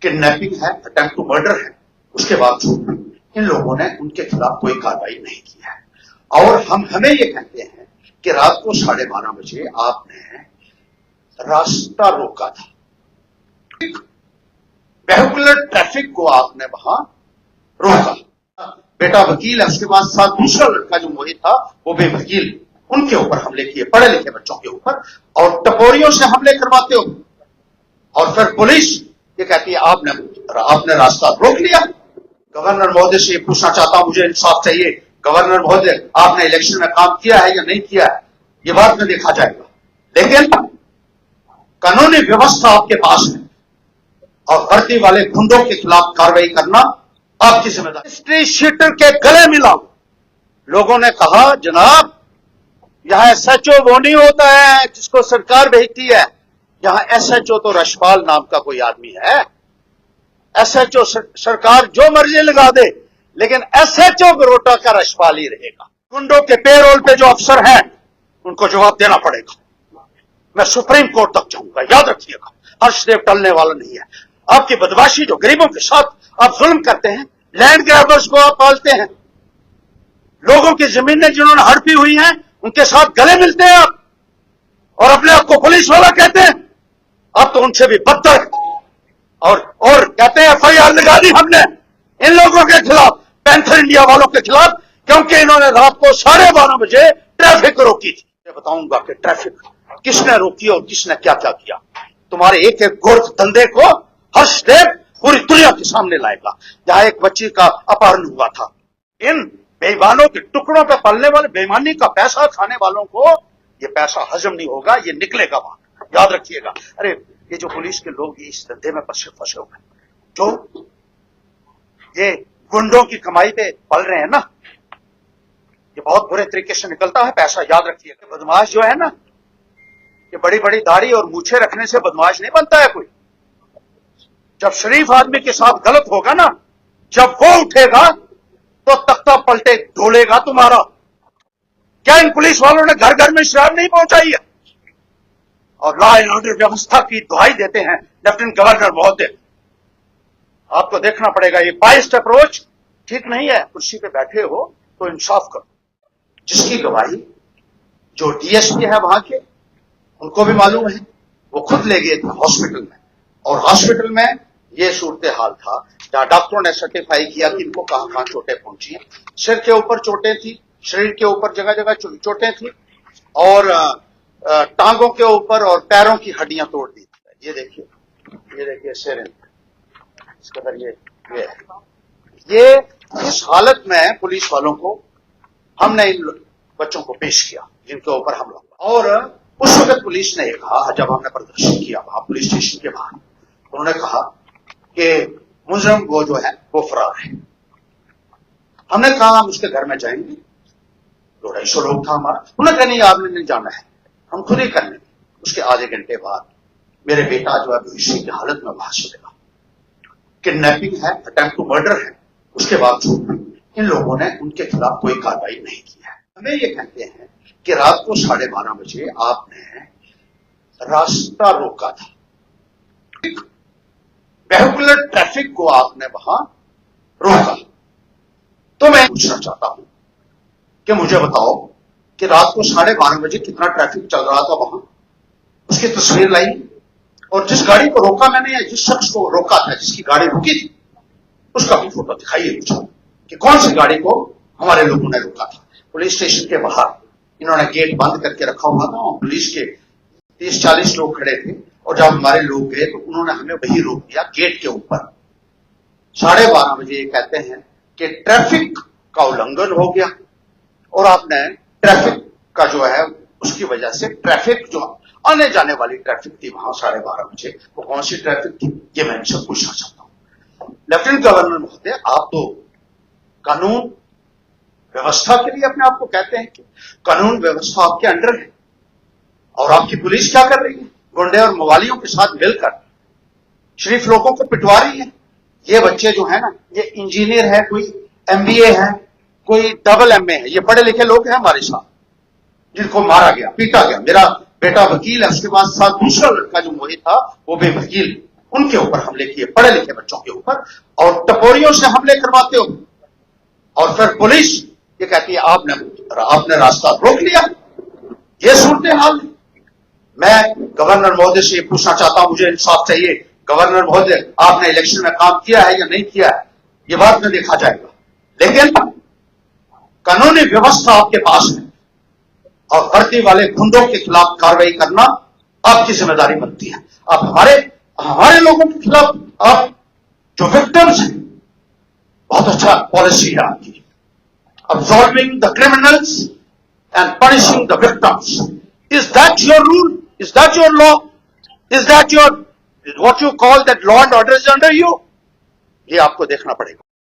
Kidnapping है, attempt to murder है, उसके बावजूद इन लोगों ने उनके खिलाफ कोई कार्रवाई नहीं की है। और हम हमें ये कहते हैं कि रात को 12:30 बजे आपने रास्ता रोका था, वेहिकुलर ट्रैफिक को आपने वहां रोका। बेटा वकील है, उसके बाद साथ दूसरा लड़का जो मोहित था वो भी वकील, उनके ऊपर हमले किए, पढ़े लिखे बच्चों के ऊपर, और टपोरियों से हमले करवाते हो। और फिर पुलिस ये कहती है आपने रास्ता रोक लिया। गवर्नर महोदय से ये पूछना चाहता हूं, मुझे इंसाफ चाहिए। गवर्नर महोदय, आपने इलेक्शन में काम किया है या नहीं किया है, ये बात में देखा जाएगा, लेकिन कानूनी व्यवस्था आपके पास है और वर्दी वाले गुंडों के खिलाफ कार्रवाई करना आपकी जिम्मेदारी। हिस्ट्री शीटर के गले मिलाओ। लोगों ने कहा जनाब यहां एसएचओ वो नहीं होता है जिसको सरकार भेजती है, यहां एसएचओ तो रशपाल नाम का कोई आदमी है। एसएचओ सरकार जो मर्जी लगा दे, लेकिन एसएचओ बरोटा का रशपाल ही रहेगा। गुंडों के पेरोल पे जो अफसर हैं उनको जवाब देना पड़ेगा। मैं सुप्रीम कोर्ट तक जाऊंगा, याद रखिएगा, हर्षदेव टलने वाला नहीं है। आपकी बदमाशी जो गरीबों के साथ आप जुल्म करते हैं, लैंड ग्रैबर्स को आप पालते हैं, लोगों की जमीनें जिन्होंने हड़पी हुई हैं उनके साथ गले मिलते हैं आप, और अपने आप को पुलिस वाला कहते हैं। आप तो उनसे भी बदतर, और कहते हैं एफआईआर लगा दी हमने इन लोगों के खिलाफ, पैंथर इंडिया वालों के खिलाफ, क्योंकि इन्होंने रात को 12:30 बजे ट्रैफिक रोकी थी। मैं बताऊंगा कि ट्रैफिक किसने रोकी और किसने क्या क्या किया। तुम्हारे एक एक गोरख धंधे को हर्षदेव पूरी दुनिया के सामने लाएगा। जहां एक बच्ची का अपहरण हुआ था, इन बेईमानों के टुकड़ों पे पलने वाले, बेईमानी का पैसा खाने वालों को ये पैसा हजम नहीं होगा, ये निकलेगा वहां, याद रखिएगा। अरे ये जो पुलिस के लोग इस धंधे में फंसे हुए हैं, जो ये गुंडों की कमाई पे पल रहे हैं ना, ये बहुत बुरे तरीके से निकलता है पैसा, याद रखिएगा। बदमाश जो है ना, ये बड़ी बड़ी दाढ़ी और मूछें रखने से बदमाश नहीं बनता है कोई। जब शरीफ आदमी के साथ गलत होगा ना, जब वो उठेगा तो तख्ता पलटे ढोलेगा तुम्हारा। क्या इन पुलिस वालों ने घर घर में शराब नहीं पहुंचाई है और लॉ एंड ऑर्डर व्यवस्था की दुहाई देते हैं लेफ्टिनेंट गवर्नर महोदय? आपको देखना पड़ेगा, ये बाइस्ड अप्रोच ठीक नहीं है। कुर्सी पे बैठे हो तो इंसाफ करो। जिसकी गवाही जो डीएसपी है वहां के, उनको भी मालूम है, वो खुद ले गए थे हॉस्पिटल में, और हॉस्पिटल में ये सूरत हाल था जहां डॉक्टरों ने सर्टिफाई किया कि इनको कहां कहां चोटें पहुंची हैं। सिर के ऊपर चोटें थी, शरीर के ऊपर जगह जगह चोटें थी, और टांगों के ऊपर और पैरों की हड्डियां तोड़ दी थी। ये देखिए सिर, इसके अंदर ये इस हालत में पुलिस वालों को हमने इन बच्चों को पेश किया जिनके ऊपर हमला हुआ। और उस वक्त पुलिस ने कहा, जब हमने प्रदर्शन किया वहां पुलिस स्टेशन के बाहर, उन्होंने कहा कि मुजरिम वो जो है वो फरार है। हमने कहा हम उसके घर में जाएंगे, 250 लोग था हमारा। उन्होंने कहा नहीं आपने नहीं जाना है, हम खुद ही करने। उसके आधे घंटे बाद मेरे बेटा जो है बेहोशी की हालत में वहां से लगा। किडनैपिंग है, अटेम्प्ट टू मर्डर है, उसके बावजूद इन लोगों ने उनके खिलाफ कोई कार्रवाई नहीं की है। हमें ये कहते हैं कि रात को 12:30 बजे आपने रास्ता रोका था, वेहिकुलर ट्रैफिक को आपने वहां रोका। तो मैं पूछना चाहता हूं कि मुझे बताओ कि रात को 12:30 बजे कितना ट्रैफिक चल रहा था वहां, उसकी तस्वीर लाई, और जिस गाड़ी को रोका मैंने या जिस शख्स को रोका था, जिसकी गाड़ी रुकी थी, उसका भी फोटो दिखाइए मुझे कि कौन सी गाड़ी को हमारे लोगों ने रोका था। पुलिस स्टेशन के बाहर इन्होंने गेट बंद करके रखा हुआ था और पुलिस के 30-40 लोग खड़े थे, और जब हमारे लोग गए तो उन्होंने हमें वही रोक दिया गेट के ऊपर। 12:30 बजे ये कहते हैं कि ट्रैफिक का उल्लंघन हो गया, और आपने ट्रैफिक का जो है उसकी वजह से ट्रैफिक जो आने जाने वाली ट्रैफिक थी वहां 12:30 बजे, वो कौन सी ट्रैफिक थी ये मैं इनसे पूछना चाहता हूं। लेफ्टिनेंट गवर्नर महोदय, आप तो कानून व्यवस्था के लिए अपने आप को कहते हैं कि कानून व्यवस्था आपके अंडर है, और आपकी पुलिस क्या कर रही है? गुंडे और मवालियों के साथ मिलकर शरीफ लोगों को पिटवा रही है। ये बच्चे जो है ना, ये इंजीनियर है, कोई एमबीए है, कोई डबल एमए है, ये पढ़े लिखे लोग हैं हमारे साथ, जिनको मारा गया, पीटा गया। मेरा बेटा वकील है, उसके बाद साथ दूसरा लड़का जो मोहित था वो भी वकील, ان کے اوپر حملے کیے, پڑھے لکھے بچوں کے اوپر, اور ٹپوریوں سے حملے کرواتے ہو, اور پھر پولیس یہ کہتی ہے آپ نے راستہ روک لیا. یہ صورتحال. میں گورنر مہودے سے یہ پوچھنا چاہتا ہوں, مجھے انصاف چاہیے. گورنر مہودے, آپ نے الیکشن میں کام کیا ہے یا نہیں کیا ہے, یہ بات میں دیکھا جائے گا, لیکن قانونی ویوستھا آپ کے پاس ہے, اور بھرتی والے گنڈوں کے خلاف کارروائی کرنا آپ کی ذمہ داری بنتی ہے. آپ ہمارے لوگوں کے خلاف, آپ جو وکٹمز ہیں, بہت اچھا پالیسی ہے آپ کی, absorbing the criminals and punishing the victims. Is that your rule? Is that your law? Is that what you call that law and order is under you? یہ آپ کو دیکھنا پڑے گا.